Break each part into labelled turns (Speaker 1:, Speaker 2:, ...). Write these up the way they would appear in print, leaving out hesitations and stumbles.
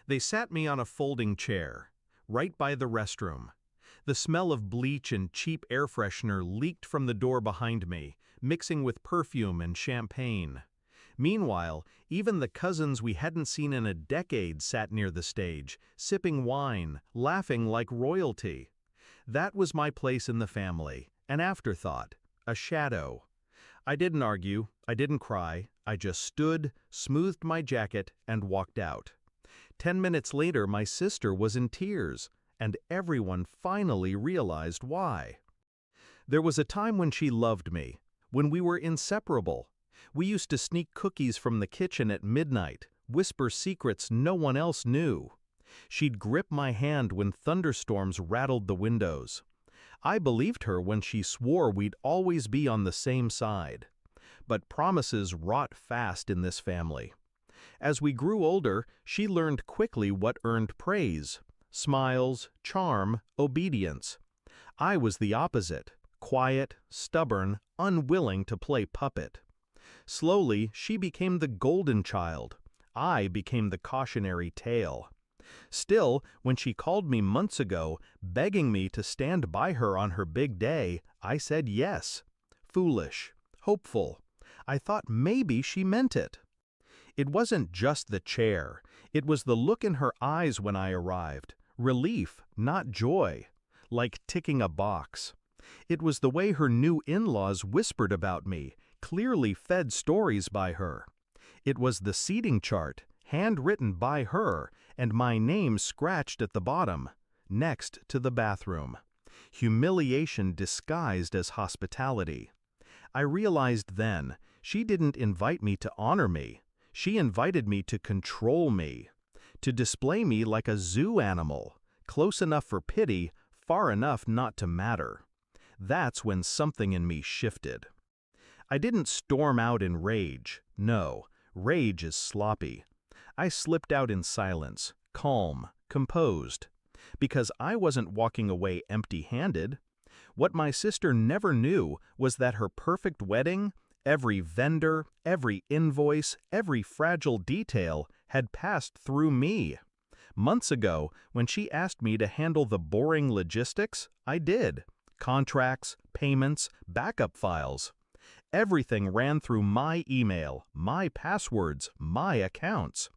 Speaker 1: They sat me on a folding chair, right by the restroom. The smell of bleach and cheap air freshener leaked from the door behind me, mixing with perfume and champagne. Meanwhile, even the cousins we hadn't seen in a decade sat near the stage, sipping wine, laughing like royalty. That was my place in the family, an afterthought, a shadow. I didn't argue, I didn't cry, I just stood, smoothed my jacket, and walked out. 10 minutes later, my sister was in tears, and everyone finally realized why. There was a time when she loved me, when we were inseparable. We used to sneak cookies from the kitchen at midnight, whisper secrets no one else knew. She'd grip my hand when thunderstorms rattled the windows. I believed her when she swore we'd always be on the same side. But promises rot fast in this family. As we grew older, she learned quickly what earned praise: smiles, charm, obedience. I was the opposite, quiet, stubborn, unwilling to play puppet. Slowly, she became the golden child. I became the cautionary tale. Still, when she called me months ago, begging me to stand by her on her big day, I said yes. Foolish, hopeful. I thought maybe she meant it. It wasn't just the chair. It was the look in her eyes when I arrived. Relief, not joy. Like ticking a box. It was the way her new in-laws whispered about me, clearly fed stories by her. It was the seating chart, handwritten by her, and my name scratched at the bottom, next to the bathroom. Humiliation disguised as hospitality. I realized then, she didn't invite me to honor me. She invited me to control me, to display me like a zoo animal, close enough for pity, far enough not to matter. That's when something in me shifted. I didn't storm out in rage. No, rage is sloppy. I slipped out in silence, calm, composed, because I wasn't walking away empty-handed. What my sister never knew was that her perfect wedding, every vendor, every invoice, every fragile detail had passed through me. Months ago, when she asked me to handle the boring logistics, I did. Contracts, payments, backup files. Everything ran through my email, my passwords, my accounts.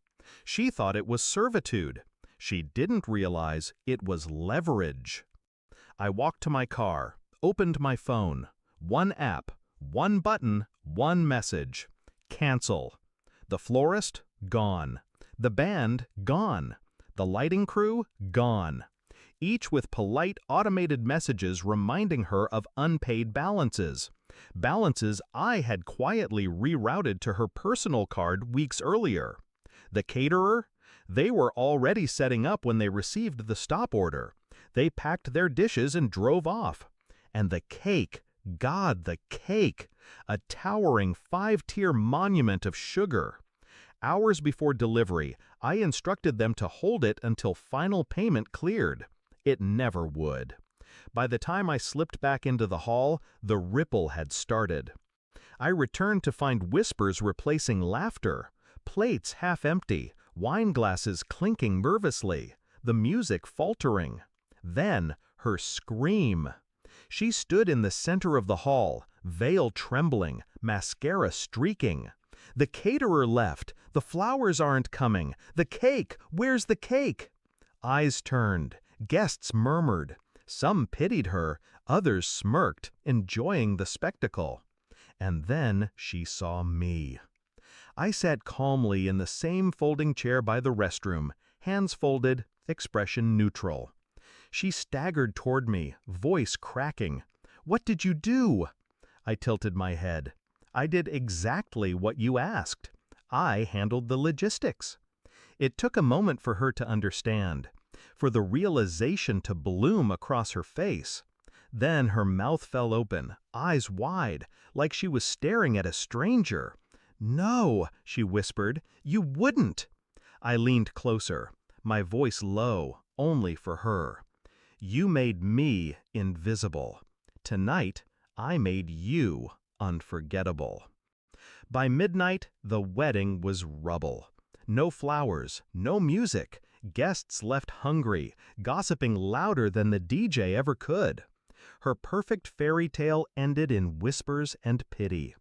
Speaker 1: She thought it was servitude. She didn't realize it was leverage. I walked to my car, opened my phone. One app, one button, one message. Cancel. The florist? Gone. The band? Gone. The lighting crew? Gone. Each with polite automated messages reminding her of unpaid balances. Balances I had quietly rerouted to her personal card weeks earlier. The caterer? They were already setting up when they received the stop order. They packed their dishes and drove off. And the cake, God, the cake! A towering 5-tier monument of sugar. Hours before delivery, I instructed them to hold it until final payment cleared. It never would. By the time I slipped back into the hall, the ripple had started. I returned to find whispers replacing laughter, plates half empty, wine glasses clinking nervously, the music faltering. Then, her scream. She stood in the center of the hall, veil trembling, mascara streaking. The caterer left. The flowers aren't coming. The cake! Where's the cake? Eyes turned. Guests murmured. Some pitied her, others smirked, enjoying the spectacle. And then she saw me. I sat calmly in the same folding chair by the restroom, hands folded, expression neutral. She staggered toward me, voice cracking. "What did you do?" I tilted my head. "I did exactly what you asked. I handled the logistics." It took a moment for her to understand, for the realization to bloom across her face. Then her mouth fell open, eyes wide, like she was staring at a stranger. "No," she whispered, "you wouldn't." I leaned closer, my voice low, only for her. "You made me invisible. Tonight, I made you unforgettable." By midnight, the wedding was rubble. No flowers, no music, Guests left hungry, gossiping louder than the DJ ever could. Her perfect fairy tale ended in whispers and pity.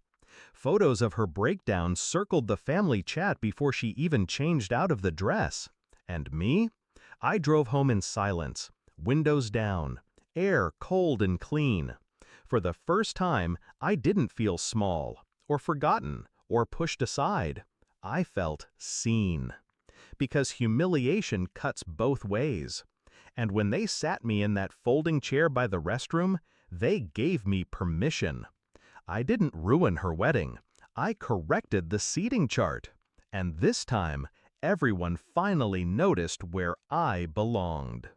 Speaker 1: Photos of her breakdown circled the family chat before she even changed out of the dress. And me? I drove home in silence, windows down, air cold and clean. For the first time, I didn't feel small, or forgotten, or pushed aside. I felt seen. Because humiliation cuts both ways. And when they sat me in that folding chair by the restroom, they gave me permission. I didn't ruin her wedding. I corrected the seating chart. And this time, everyone finally noticed where I belonged.